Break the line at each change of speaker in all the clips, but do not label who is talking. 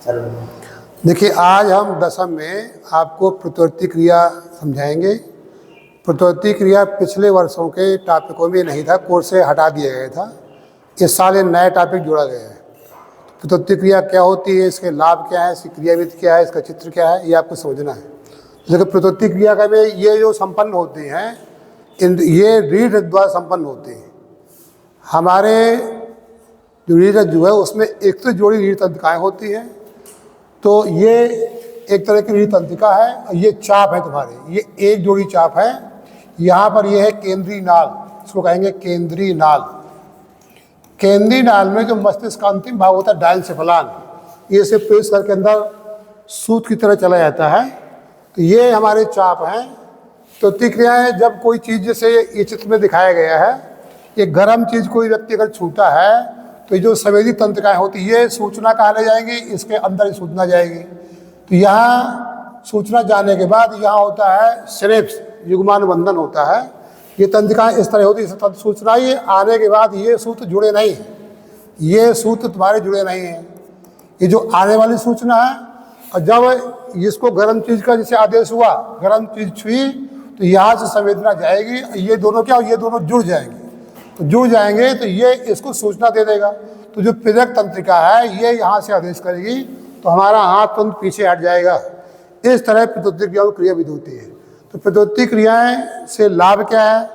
देखिए, आज हम दशम में आपको प्रत्युत्पत्ति क्रिया समझाएंगे। प्रत्युत्पत्ति क्रिया पिछले वर्षों के टॉपिकों में नहीं था, कोर्स से हटा दिया गया था। इस साल एक नया टॉपिक जोड़ा गया है। प्रत्युत्पत्ति क्रिया क्या होती है, इसके लाभ क्या है, इसकी क्रियाविधि क्या है, इसका चित्र क्या है, ये आपको समझना है। देखिए, प्रत्युत्पत्ति क्रिया का में ये जो संपन्न होते हैं, ये रीढ़ द्वारा संपन्न होते हैं। हमारे जो रीढ़ जो है उसमें एक तो जोड़ी रीढ़ तंत्रिकाएँ होती हैं, तो ये एक तरह की रीढ़ तंत्रिका है। और ये चाप है तुम्हारे, ये एक जोड़ी चाप है। यहाँ पर ये है केंद्रीय नाल, इसको कहेंगे केंद्रीय नाल। केंद्रीय नाल में जो मस्तिष्क का अंतिम भाग होता है डायनसेफलान, ये से प्रेस करके अंदर सूत की तरह चला जाता है। तो ये हमारे चाप हैं। तो क्रियाएं, जब कोई चीज़ जैसे ये चित्र में दिखाया गया है, ये गर्म चीज़ कोई व्यक्ति अगर छूता है तो जो संवेदी तंत्रिकाएँ होती है, ये सूचना कहाँ ले जाएंगी, इसके अंदर ही सूचना जाएगी। तो यहाँ सूचना जाने के बाद यहाँ होता है सिनेप्स, युग्मानुबंधन होता है। ये तंत्रिकाएँ इस तरह होती है। सूचना ये आने के बाद ये सूत्र जुड़े नहीं हैं, ये सूत्र तुम्हारे जुड़े नहीं हैं। ये जो आने वाली सूचना है, और जब इसको गर्म चीज़ का जैसे आदेश हुआ, गर्म चीज़ छुई, तो यहाँ से संवेदना जाएगी। ये दोनों क्या, ये दोनों जुड़ जाएंगे। तो जुड़ जाएंगे तो ये इसको सूचना दे देगा। तो जो प्रेरक तंत्रिका है, ये यहाँ से आदेश करेगी, तो हमारा हाथ तुरंत पीछे हट जाएगा। इस तरह प्रत्युत्पत्ति क्रिया की क्रियाविधि होती है। तो प्रत्युत्पत्ति क्रियाएं से लाभ क्या है,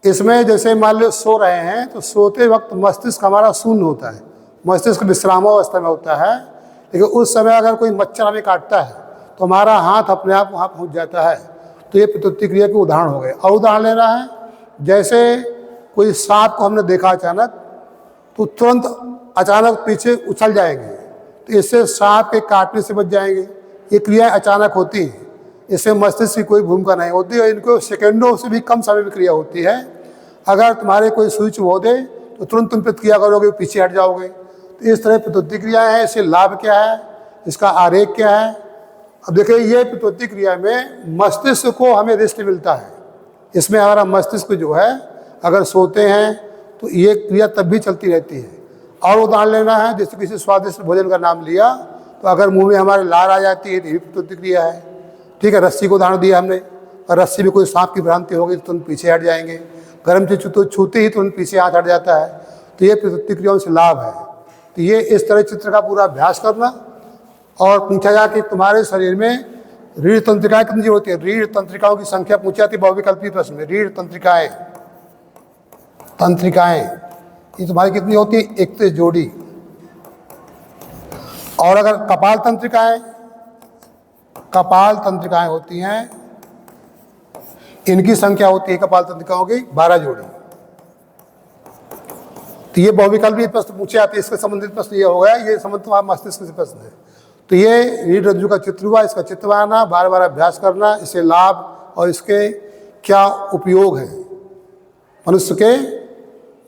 इसमें जैसे मान लो सो रहे हैं, तो सोते वक्त मस्तिष्क हमारा शून्य होता है, मस्तिष्क विश्रामावस्था में होता है। लेकिन उस समय अगर कोई मच्छर हमें काटता है तो हमारा हाथ अपने आप वहाँ पहुँच जाता है। तो ये प्रत्युत्पत्ति क्रिया के उदाहरण हो गए। और उदाहरण लेना है, जैसे कोई सांप को हमने देखा अचानक, तो तुरंत अचानक पीछे उछल जाएंगे, तो इससे सांप के काटने से बच जाएंगे। ये क्रियाएं अचानक होती हैं, इसमें मस्तिष्क की कोई भूमिका नहीं होती और इनको सेकेंडों से भी कम समय में क्रिया होती है। अगर तुम्हारे कोई स्विच हो दे तो तुरंत तुम प्रतिक्रिया करोगे, पीछे हट जाओगे। तो इस तरह प्रत्युत्पत्ति क्रियाएँ हैं। इससे लाभ क्या है, इसका आरेख क्या है। अब देखिए, ये प्रत्युत्पत्ति क्रिया में मस्तिष्क को हमें रेस्ट मिलता है। इसमें हमारा मस्तिष्क जो है, अगर सोते हैं तो ये क्रिया तब भी चलती रहती है। और उदाहरण लेना है, जैसे किसी स्वादिष्ट भोजन का नाम लिया, तो अगर मुंह में हमारे लार आ जाती है तो ये प्रत्युत्पत्ति क्रिया है। ठीक है, रस्सी को उदाहरण दिया हमने, और रस्सी में कोई सांप की भ्रांति होगी तो तुरंत पीछे हट जाएंगे। गर्म चीज तो छूते ही तुरंत पीछे हाथ हट जाता है। तो ये प्रत्युत्पत्ति क्रियाओं से लाभ है। तो ये इस तरह चित्र का पूरा अभ्यास करना। और पूछा जाए कि तुम्हारे शरीर में रीढ़ तंत्रिकाएँ कितनी होती है, रीढ़ तंत्रिकाओं की संख्या पूछी जाती है बहुविकल्पीय प्रश्न में। रीढ़ तंत्रिकाएँ ये तुम्हारी कितनी होती है, 31 जोड़ी। और अगर कपाल तंत्रिकाएं होती हैं, इनकी संख्या होती है कपाल तंत्रिकाओं की 12 जोड़ी। तो ये बहुविकल्पीय प्रश्न पूछे जाते हैं। इसके संबंधित प्रश्न ये हो गया, ये संबंधित तुम्हारा मस्तिष्क से प्रश्न है। तो ये रीढ़ रज्जु का चित्र हुआ, इसका चित्र बनाना, बार बार अभ्यास करना, इससे लाभ और इसके क्या उपयोग है, मनुष्य के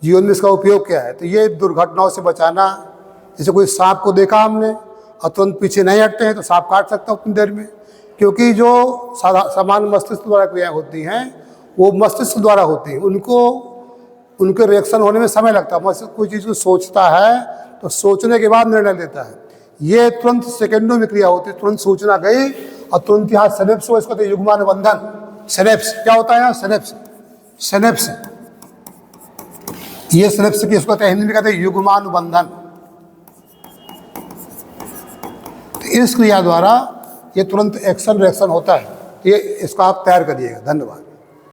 जीवन में इसका उपयोग क्या है। तो ये दुर्घटनाओं से बचाना, जैसे कोई सांप को देखा हमने और तुरंत पीछे नहीं हटते हैं तो सांप काट सकता है उतनी देर में, क्योंकि जो सामान्य मस्तिष्क द्वारा क्रियाएं होती हैं वो मस्तिष्क द्वारा होती हैं। उनके रिएक्शन होने में समय लगता है। मस्तिष्क कोई चीज़ को सोचता है तो सोचने के बाद निर्णय लेता है। ये तुरंत सेकेंडों में क्रिया होती है, तुरंत सूचना गई और तुरंत यहाँ सिनेप्स हो, इसको युग्मानुबंधन। सिनेप्स क्या होता है यहाँ, सिनेप्स ये सिनेप्स की इसको हिंदी में कहते हैं युग्मानुबंधन। तो इस क्रिया द्वारा ये तुरंत एक्शन रिएक्शन होता है। ये इसको आप तैयार करिएगा। धन्यवाद।